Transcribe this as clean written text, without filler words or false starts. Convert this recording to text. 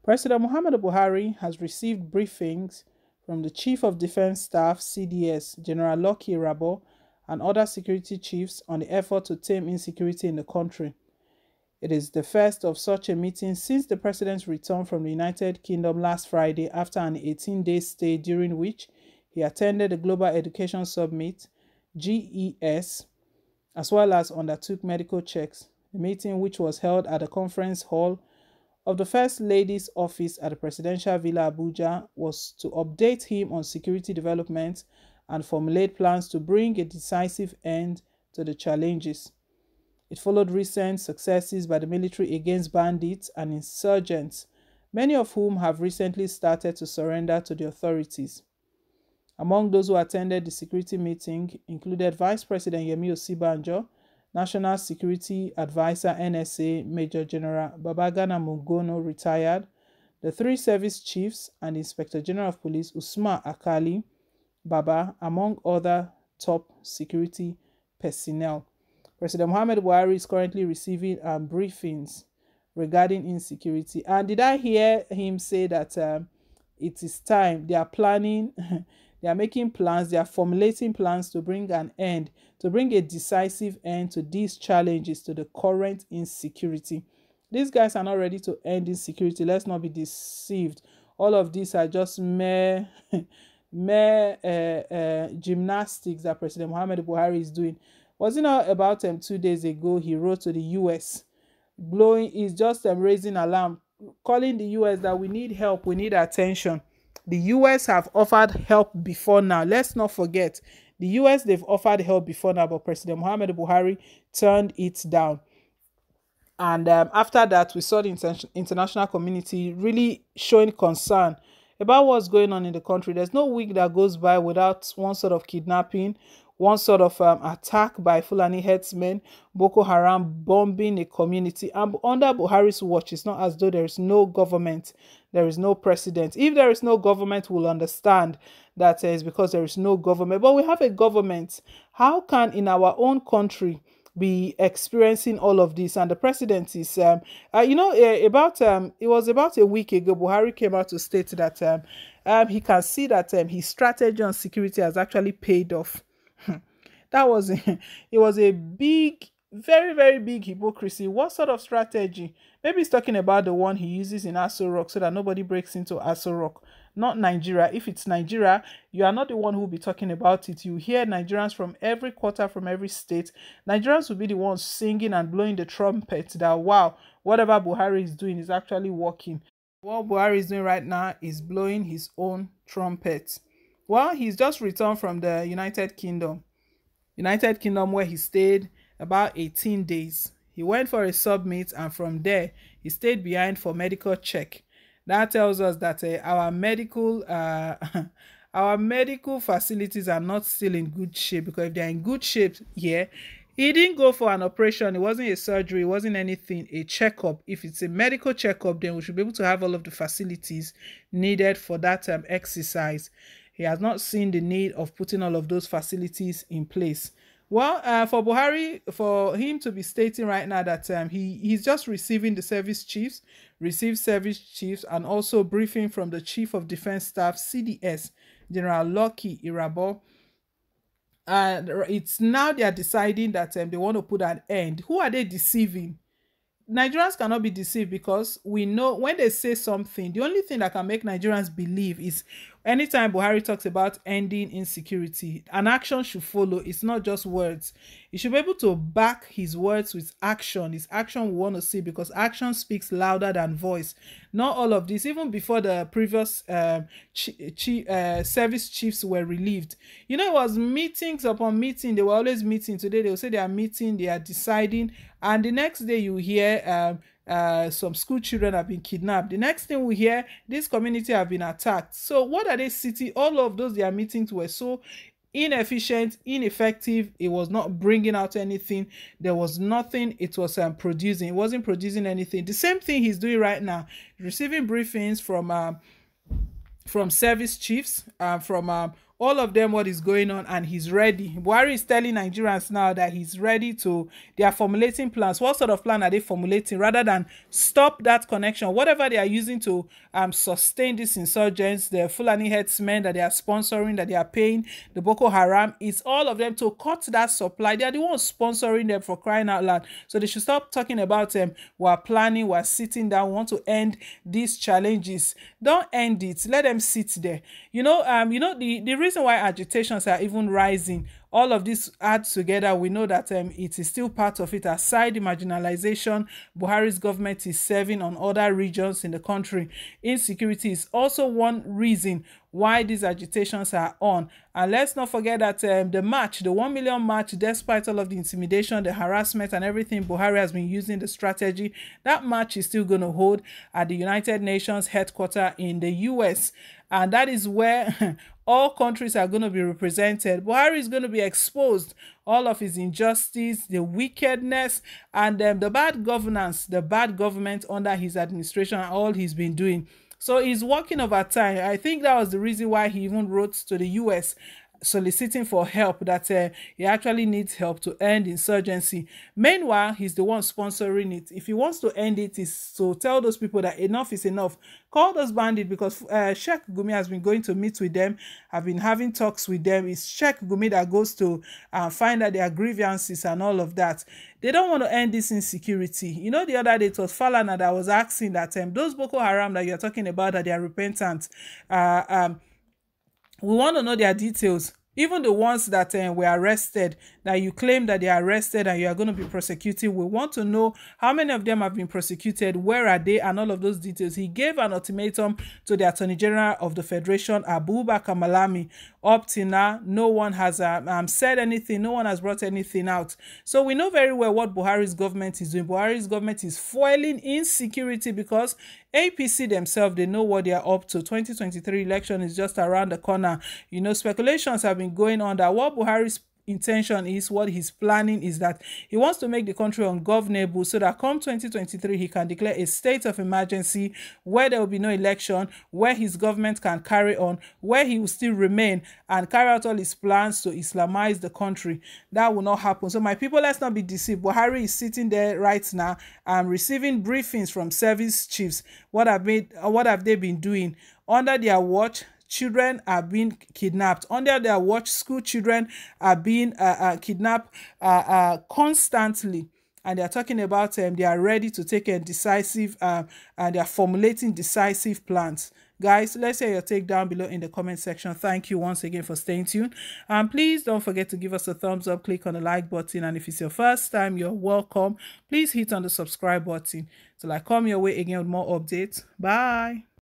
President Muhammadu Buhari has received briefings from the Chief of Defense Staff (CDS), General Lucky Rabo, and other security chiefs on the effort to tame insecurity in the country. It is the first of such a meeting since the president's return from the United Kingdom last Friday after an 18-day stay during which he attended the Global Education Summit (GES) as well as undertook medical checks. The meeting, which was held at the conference hall of the First Lady's office at the Presidential Villa Abuja, was to update him on security developments and formulate plans to bring a decisive end to the challenges. It followed recent successes by the military against bandits and insurgents, many of whom have recently started to surrender to the authorities. Among those who attended the security meeting included Vice President Yemi Osibanjo, National Security Advisor NSA Major General Babagana Mugono retired, the three service chiefs and the Inspector General of Police Usman Akali Baba, among other top security personnel. President Muhammadu Buhari is currently receiving briefings regarding insecurity. And did I hear him say that it is time? They are planning, they are making plans, they are formulating plans to bring an end, to bring a decisive end to these challenges, to the current insecurity. These guys are not ready to end insecurity. Let's not be deceived. All of these are just mere gymnastics that President Muhammadu Buhari is doing. Was it not about 2 days ago he wrote to the US, is just raising alarm, calling the US that we need help, we need attention. The US have offered help before now. Let's not forget, the US, they've offered help before now, but President Muhammadu Buhari turned it down. And after that, we saw the international community really showing concern about what's going on in the country. There's no week that goes by without one sort of kidnapping, one sort of attack by Fulani herdsmen, Boko Haram bombing a community. And under Buhari's watch, it's not as though there is no government, there is no president. If there is no government, we'll understand that it's because there is no government. But we have a government. How can in our own country be experiencing all of this? And the president is it was about a week ago Buhari came out to state that he can see that his strategy on security has actually paid off. That was it was a big, very, very big hypocrisy. What sort of strategy? Maybe he's talking about the one he uses in Aso Rock so that nobody breaks into Aso Rock, not Nigeria. If it's Nigeria, you are not the one who will be talking about it. You hear Nigerians from every quarter, from every state. Nigerians will be the ones singing and blowing the trumpet that, wow, whatever Buhari is doing is actually working. What Buhari is doing right now is blowing his own trumpet. Well, he's just returned from the United Kingdom, where he stayed about 18 days. He went for a summit, and from there, he stayed behind for medical check. That tells us that our medical facilities are not still in good shape, because if they're in good shape here, he didn't go for an operation. It wasn't a surgery. It wasn't anything, a checkup. If it's a medical checkup, then we should be able to have all of the facilities needed for that exercise. He has not seen the need of putting all of those facilities in place. Well, for Buhari, for him to be stating right now that he's just receiving the service chiefs, and also briefing from the Chief of Defense Staff, CDS, General Lucky Irabo. It's now they are deciding that they want to put an end. Who are they deceiving? Nigerians cannot be deceived, because we know when they say something, the only thing that can make Nigerians believe is anytime Buhari talks about ending insecurity, an action should follow. It's not just words. He should be able to back his words with action. His action we want to see, because action speaks louder than voice. Not all of this. Even before the previous service chiefs were relieved, you know, it was meetings upon meeting. They were always meeting. Today they will say they are meeting, they are deciding, and the next day you hear some school children have been kidnapped. The next thing we hear, this community have been attacked. So what are they sitting? All of those their meetings were so inefficient, ineffective. It was not bringing out anything. There was nothing it was producing. It wasn't producing anything. The same thing he's doing right now, receiving briefings from service chiefs, from all of them what is going on, and he's ready. Buhari is telling Nigerians now that he's ready to, they are formulating plans. What sort of plan are they formulating? Rather than stop that connection, whatever they are using to sustain these insurgents, the Fulani headsmen that they are sponsoring, that they are paying, the Boko Haram, it's all of them to cut that supply. They are the ones sponsoring them, for crying out loud. So they should stop talking about we're planning, we're sitting down, we want to end these challenges. Don't end it. Let them sit there. The reason why agitations are even rising, all of this adds together. We know that it is still part of it. Aside the marginalization Buhari's government is serving on other regions in the country, insecurity is also one reason why these agitations are on. And let's not forget that the march, the 1 million march, despite all of the intimidation, the harassment and everything, Buhari has been using the strategy. That march is still going to hold at the United Nations headquarters in the US. And that is where all countries are going to be represented. Buhari is going to be exposed, all of his injustice, the wickedness, and the bad governance, the bad government under his administration, and all he's been doing. So he's working overtime. I think that was the reason why he even wrote to the US soliciting for help, that he actually needs help to end insurgency. Meanwhile, he's the one sponsoring it. If he wants to end it, is to tell those people that enough is enough. Call those bandits, because Sheikh Gumi has been going to meet with them, have been having talks with them. It's Sheikh Gumi that goes to find out their grievances and all of that. They don't want to end this insecurity. The other day it was Falana that was asking that those Boko Haram that you're talking about, that they are repentant, we want to know their details. Even the ones that were arrested, that you claim that they are arrested and you are going to be prosecuting, we want to know how many of them have been prosecuted, where are they, and all of those details. He gave an ultimatum to the Attorney General of the Federation, Abubakar Malami. Up till now, no one has said anything, no one has brought anything out. So we know very well what Buhari's government is doing. Buhari's government is foiling insecurity, because APC themselves, they know what they are up to. 2023 election is just around the corner. Speculations have been going on that what Buhari's intention is, what he's planning is that he wants to make the country ungovernable, so that come 2023 he can declare a state of emergency, where there will be no election, where his government can carry on, where he will still remain and carry out all his plans to Islamize the country. That will not happen. So my people, let's not be deceived. Buhari is sitting there right now and receiving briefings from service chiefs. What have they been doing under their watch? Children are being kidnapped. Under their watch, school children are being kidnapped constantly. And they're talking about they are ready to take a decisive, and they are formulating decisive plans. Guys, let's hear your take down below in the comment section. Thank you once again for staying tuned. And please don't forget to give us a thumbs up, click on the like button. And if it's your first time, you're welcome. Please hit on the subscribe button till I come your way again with more updates. Bye.